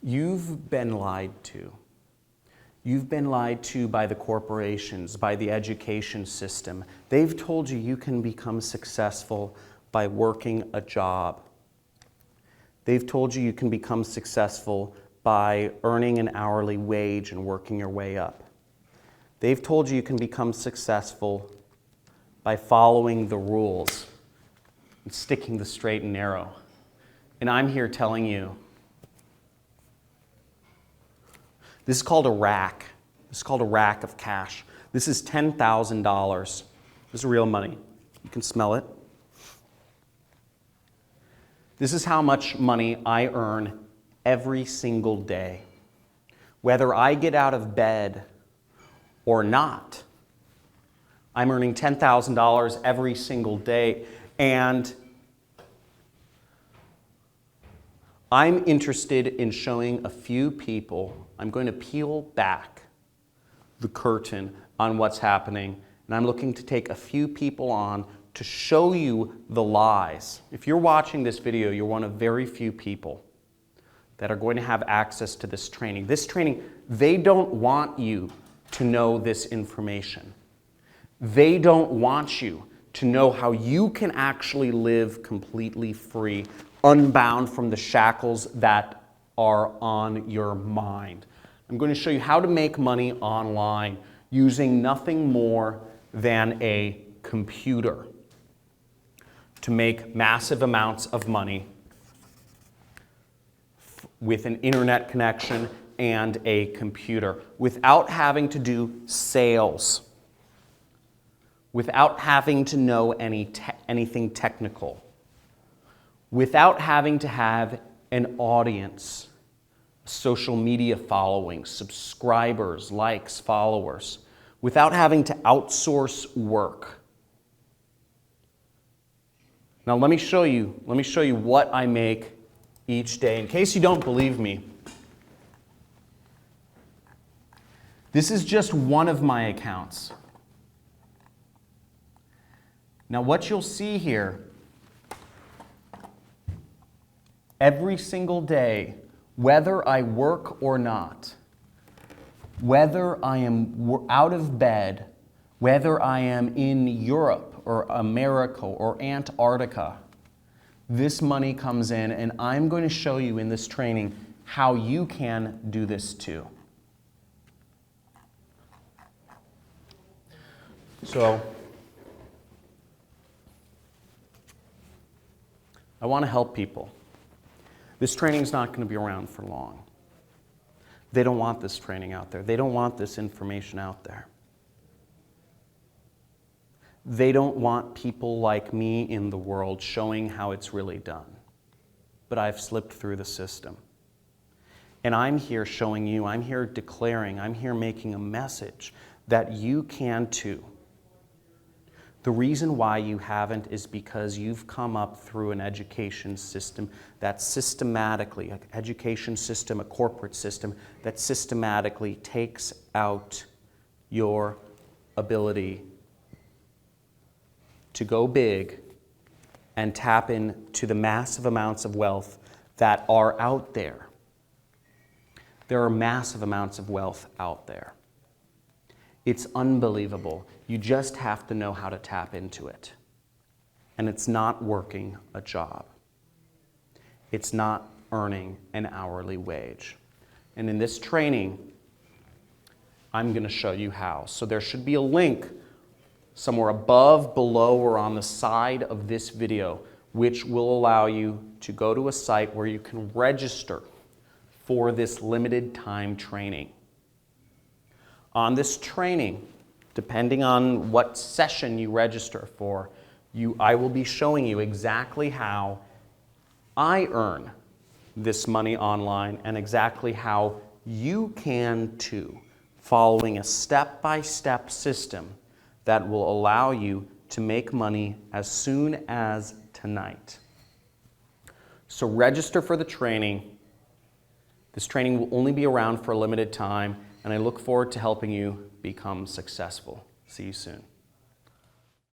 You've been lied to. You've been lied to by the corporations, by the education system. They've told you you can become successful by working a job. They've told you you can become successful by earning an hourly wage and working your way up. They've told you you can become successful by following the rules and sticking the straight and narrow. And I'm here telling you, this is called a rack. This is called a rack of cash. This is $10,000. This is real money. You can smell it. This is how much money I earn every single day. Whether I get out of bed or not, I'm earning $10,000 every single day. And I'm interested in showing a few people. I'm going to peel back the curtain on what's happening, and I'm looking to take a few people on to show you the lies. If you're watching this video, you're one of very few people that are going to have access to this training. This training, they don't want you to know this information. They don't want you to know how you can actually live completely free, unbound from the shackles that are on your mind. I'm going to show you how to make money online using nothing more than a computer to make massive amounts of money with an internet connection and a computer without having to do sales, without having to know anything technical, without having to have an audience, social media following, subscribers, likes, followers, without having to outsource work. Now let me show you what I make each day. In case you don't believe me, this is just one of my accounts. Now what you'll see here, every single day, whether I work or not, whether I am out of bed, whether I am in Europe or America or Antarctica, this money comes in, and I'm going to show you in this training how you can do this too. So, I want to help people. This training is not going to be around for long. They don't want this training out there. They don't want this information out there. They don't want people like me in the world showing how it's really done. But I've slipped through the system. And I'm here showing you, I'm here declaring, I'm here making a message that you can too. The reason why you haven't is because you've come up through an education system that systematically, an education system, a corporate system, that systematically takes out your ability to go big and tap into the massive amounts of wealth that are out there. There are massive amounts of wealth out there. It's unbelievable. You just have to know how to tap into it. And it's not working a job. It's not earning an hourly wage. And in this training, I'm going to show you how. So there should be a link somewhere above, below, or on the side of this video, which will allow you to go to a site where you can register for this limited time training. On this training, depending on what session you register for, I will be showing you exactly how I earn this money online and exactly how you can too, following a step-by-step system that will allow you to make money as soon as tonight. So register for the training. This training will only be around for a limited time, and I look forward to helping you become successful. See you soon.